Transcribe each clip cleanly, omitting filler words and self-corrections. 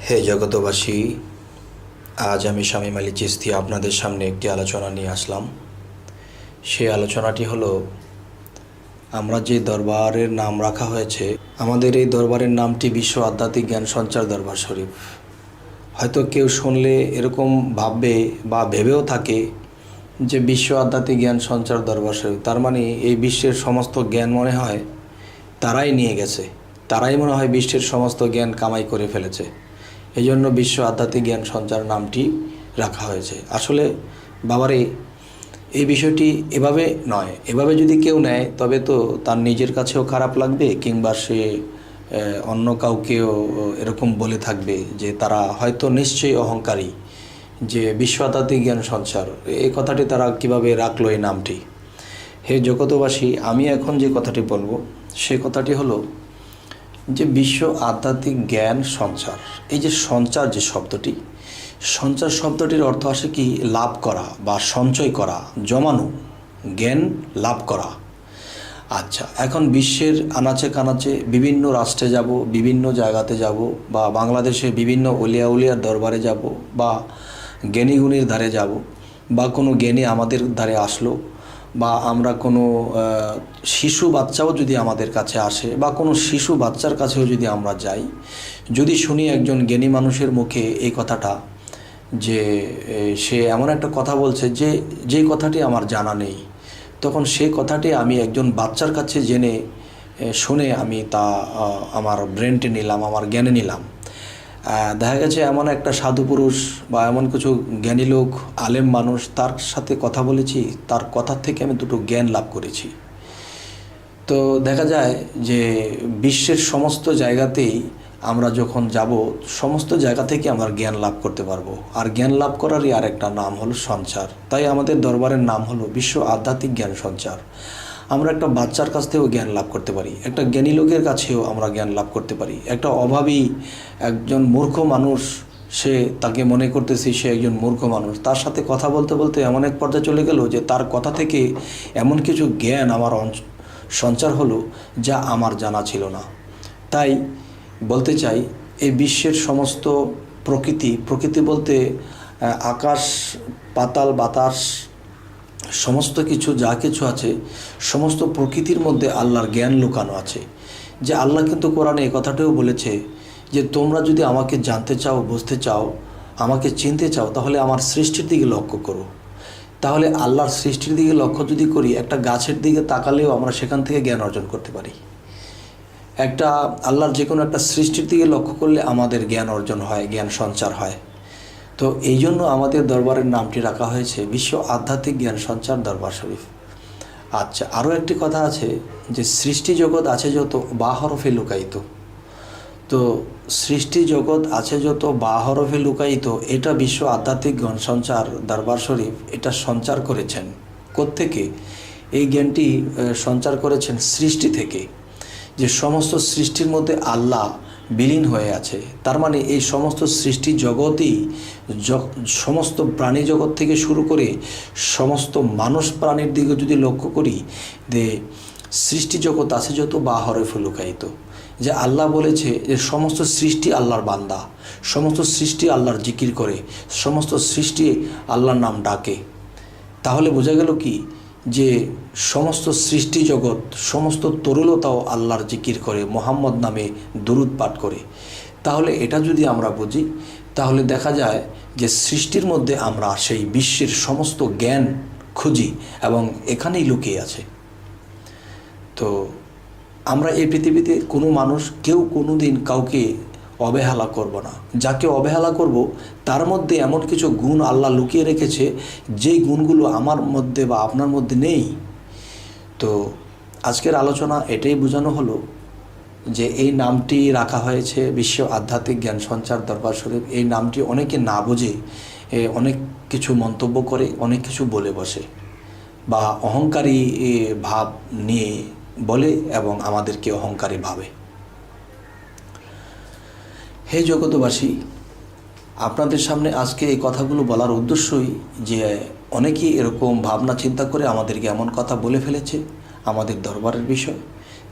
হে জগতবাসী, আজ আমি শামীম আলী চিশতি আপনাদের সামনে একটি আলোচনা নিয়ে আসলাম। সেই আলোচনাটি হলো, আমরা যে দরবারের নাম রাখা হয়েছে, আমাদের এই দরবারের নামটি বিশ্ব আধ্যাত্মিক জ্ঞান সঞ্চার দরবার শরীফ। হয়তো কেউ শুনলে এরকম ভাববে বা ভেবেও থাকে যে বিশ্ব আধ্যাত্মিক জ্ঞান সঞ্চার দরবার শরীফ, তার মানে এই বিশ্বের সমস্ত জ্ঞান মনে হয় তারাই নিয়ে গেছে, তারাই মনে হয় বিশ্বের সমস্ত জ্ঞান কামাই করে ফেলেছে। এই জন্য বিশ্ব আধ্যাত্মিক জ্ঞান সঞ্চার নামটি রাখা হয়েছে। আসলে বাবারে, এই বিষয়টি এভাবে নয়। এভাবে যদি কেউ নেয় তবে তো তার নিজের কাছেও খারাপ লাগবে, কিংবা সে অন্য কাউকেও এরকম বলে থাকবে যে তারা হয়তো নিশ্চয়ই অহংকারী, যে বিশ্ব আধ্যাত্মিক জ্ঞান সঞ্চার, এই কথাটি তারা কিভাবে রাখলো এই নামটি। হে জগতবাসী, আমি এখন যে কথাটি বলবো সে কথাটি হলো যে বিশ্ব আধ্যাত্মিক জ্ঞান সঞ্চার। এই যে সঞ্চার, যে শব্দটি, সঞ্চার শব্দটির অর্থ আসে কি? লাভ করা বা সঞ্চয় করা, জমানো, জ্ঞান লাভ করা। আচ্ছা, এখন বিশ্বের আনাচে কানাচে বিভিন্ন রাষ্ট্রে যাব, বিভিন্ন জায়গাতে যাব, বা বাংলাদেশে বিভিন্ন অলিয়া উলিয়ার দরবারে যাব, বা জ্ঞানীগুণীর ধারে যাব, বা কোনো জ্ঞানী আমাদের ধারে আসলো, বা আমরা কোনো শিশু বাচ্চাও যদি আমাদের কাছে আসে, বা কোনো শিশু বাচ্চার কাছেও যদি আমরা যাই, যদি শুনি একজন জ্ঞানী মানুষের মুখে এই কথাটা, যে সে এমন একটা কথা বলছে যে কথাটি আমার জানা নেই, তখন সেই কথাটি আমি একজন বাচ্চার কাছে জেনে শুনে আমি তা আমার ব্রেনটে নিলাম, আমার জ্ঞানে নিলাম। দেখা গেছে এমন একটা সাধু পুরুষ বা এমন কিছু জ্ঞানী লোক, আলেম মানুষ, তার সাথে কথা বলেছি, তার কথার থেকে আমি দুটো জ্ঞান লাভ করেছি। তো দেখা যায় যে বিশ্বের সমস্ত জায়গাতেই আমরা যখন যাব, সমস্ত জায়গা থেকে আমরা জ্ঞান লাভ করতে পারবো। আর জ্ঞান লাভ করারই আরেকটা নাম হলো সঞ্চার। তাই আমাদের দরবারের নাম হলো বিশ্ব আধ্যাত্মিক জ্ঞান সঞ্চার। আমরা একটা বাচ্চার কাছ থেকেও জ্ঞান লাভ করতে পারি, একটা জ্ঞানী লোকের কাছেও আমরা জ্ঞান লাভ করতে পারি। একটা অভাবী, একজন মূর্খ মানুষ, সে তাকে মনে করতেছি সে একজন মূর্খ মানুষ, তার সাথে কথা বলতে বলতে এমন এক পর্যায়ে চলে গেল যে তার কথা থেকে এমন কিছু জ্ঞান আমার সঞ্চার হলো যা আমার জানা ছিল না। তাই বলতে চাই, এই বিশ্বের সমস্ত প্রকৃতি বলতে আকাশ, পাতাল, বাতাস, সমস্ত কিছু যা কিছু আছে, সমস্ত প্রকৃতির মধ্যে আল্লাহর জ্ঞান লুকানো আছে। যে আল্লাহ কিন্তু কোরআনে এই কথাটাও বলেছে যে তোমরা যদি আমাকে জানতে চাও, বুঝতে চাও, আমাকে চিনতে চাও, তাহলে আমার সৃষ্টির দিকে লক্ষ্য করো। তাহলে আল্লাহর সৃষ্টির দিকে লক্ষ্য যদি করি, একটা গাছের দিকে তাকালেও আমরা সেখান থেকে জ্ঞান অর্জন করতে পারি। একটা আল্লাহর যে কোনো একটা সৃষ্টির দিকে লক্ষ্য করলে আমাদের জ্ঞান অর্জন হয়, জ্ঞান সঞ্চার হয়। তো এই জন্য আমাদের দরবারের নামটি রাখা হয়েছে বিশ্ব আধ্যাত্মিক জ্ঞান সঞ্চার দরবার শরীফ। আচ্ছা, আরও একটি কথা আছে যে সৃষ্টি জগৎ আছে যত বা হরফে লুকায়িত। তো সৃষ্টি জগৎ আছে যত বা হরফে লুকায়িত, এটা বিশ্ব আধ্যাত্মিক জ্ঞান সঞ্চার দরবার শরীফ এটা সঞ্চার করেছেন। কোত্থেকে? এই জ্ঞানটি সঞ্চার করেছেন সৃষ্টি থেকে, যে সমস্ত সৃষ্টির মধ্যে আল্লাহ বিলীন হয়ে আছে। তার মানে এই সমস্ত সৃষ্টি জগতই, সমস্ত প্রাণী জগৎ থেকে শুরু করে সমস্ত মানুষ প্রাণীর দিকে যদি লক্ষ্য করি, যে সৃষ্টি জগৎ আছে যত বা হরফে লুকায়িত, যে আল্লাহ বলেছে যে সমস্ত সৃষ্টি আল্লাহর বান্দা, সমস্ত সৃষ্টি আল্লাহর জিকির করে, সমস্ত সৃষ্টি আল্লাহর নাম ডাকে। তাহলে বোঝা গেল কি, যে সমস্ত সৃষ্টি জগৎ, সমস্ত তরুলতাও আল্লাহর জিকির করে, মোহাম্মদ নামে দুরুদ পাঠ করে। তাহলে এটা যদি আমরা বুঝি, তাহলে দেখা যায় যে সৃষ্টির মধ্যে আমরা সেই বিশ্বের সমস্ত জ্ঞান খুঁজি এবং এখানেই লুকিয়ে আছে। তো আমরা এই পৃথিবীতে কোনো মানুষ, কেউ কোনো দিন কাউকে অবহেলা করব না। যাকে অবহেলা করব তার মধ্যে এমন কিছু গুণ আল্লাহ লুকিয়ে রেখেছে, যেই গুণগুলো আমার মধ্যে বা আপনার মধ্যে নেই। তো আজকের আলোচনা এটাই বোঝানো হলো যে এই নামটি রাখা হয়েছে বিশ্ব আধ্যাত্মিক জ্ঞান সঞ্চার দরবার শরীফ। এই নামটি অনেকে না বুঝে অনেক কিছু মন্তব্য করে, অনেক কিছু বলে বসে, বা অহংকারী ভাব নিয়ে বলে এবং আমাদেরকে অহংকারী ভাবে। হে জগতবাসী, আপনাদের সামনে আজকে এই কথাগুলো বলার উদ্দেশ্যই যে অনেকেই এরকম ভাবনা চিন্তা করে আমাদেরকে এমন কথা বলে ফেলেছে আমাদের দরবারের বিষয়।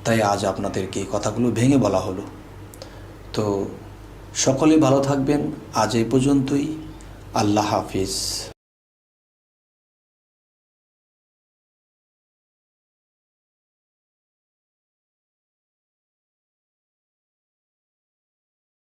তাই আজ আপনাদেরকে এই কথাগুলো ভেঙে বলা হলো। তো সকলে ভালো থাকবেন। আজ এই পর্যন্তই। আল্লাহ হাফিজ।